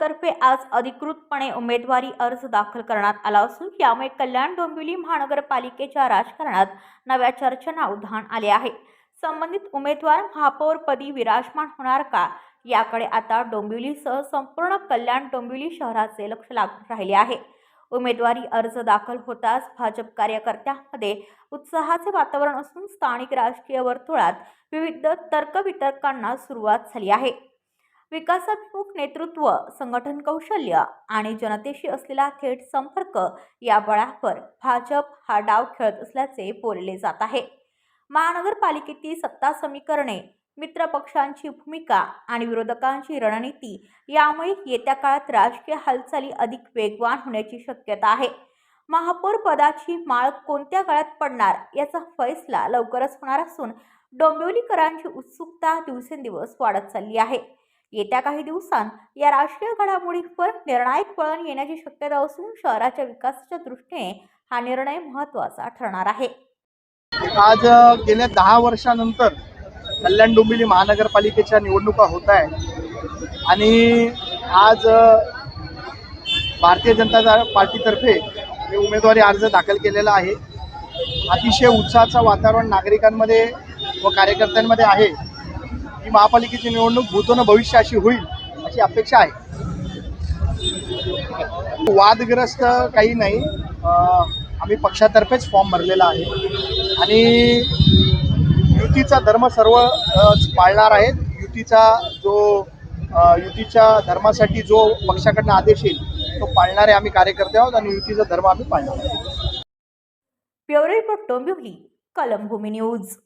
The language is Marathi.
भाजपतर्फे आज अधिकृतपणे उमेदवारी अर्ज दाखल करण्यात आला असून यामुळे कल्याण डोंबिवली महानगरपालिकेच्या राजकारणात नव्या चर्चांना उधाण आले आहे। संबंधित उमेदवार महापौरपदी विराजमान होणार का याकडे आता डोंबिवलीसह संपूर्ण कल्याण डोंबिवली शहराचे लक्ष लागून राहिले आहे। उमेदवारी अर्ज दाखल होताच भाजप कार्यकर्त्यांमध्ये उत्साहाचे वातावरण असून स्थानिक राजकीय वर्तुळात विविध तर्कवितर्कांना सुरुवात झाली आहे। विकासाभिमुख नेतृत्व, संघटन कौशल्य आणि जनतेशी असलेला थेट संपर्क या बळावर भाजप हा डाव खेळत असल्याचे बोलले जात आहे। महानगरपालिकेतील सत्ता समीकरणे, मित्र पक्षांची भूमिका आणि विरोधकांची रणनीती यामुळे येत्या काळात राजकीय हालचाली अधिक वेगवान होण्याची शक्यता आहे। महापौर पदाची माळ कोणत्या काळात पडणार याचा फैसला लवकरच होणार असून डोंबिवलीकरांची उत्सुकता दिवसेंदिवस वाढत चालली आहे। येत्या काही दिवसांत या राजकीय घडामोडींवर निर्णायक वळण येण्याची शक्यता असून शहराच्या विकासाच्या दृष्टीने हा निर्णय महत्त्वाचा ठरणार आहे। आज गेल्या 10 वर्षानंतर कल्याण डोंबिवली महानगरपालिकेच्या निवडणुका होत आहेत आणि आज भारतीय जनता पार्टीतर्फे मी उमेदवारी अर्ज दाखल केलेला आहे। अतिशय उत्साहाचं वातावरण नागरिकांमध्ये व कार्यकर्त्यांमध्ये आहे। ही महापालिकेची निवडणूक भूतो भविष्य अशी होईल अशी अपेक्षा आहे। वादग्रस्त काही नाही, आम्ही पक्षातर्फेच फॉर्म भरलेला आहे आणि युतीचा धर्म सर्व पाळणार आहेत। युतीच्या धर्मासाठी जो पक्षाकडनं आदेश येईल तो पाळणारे आम्ही कार्यकर्ते आहोत आणि युतीचा धर्म आम्ही पाळणार आहोत। Bureau report Dombivli, Kalambhumi news.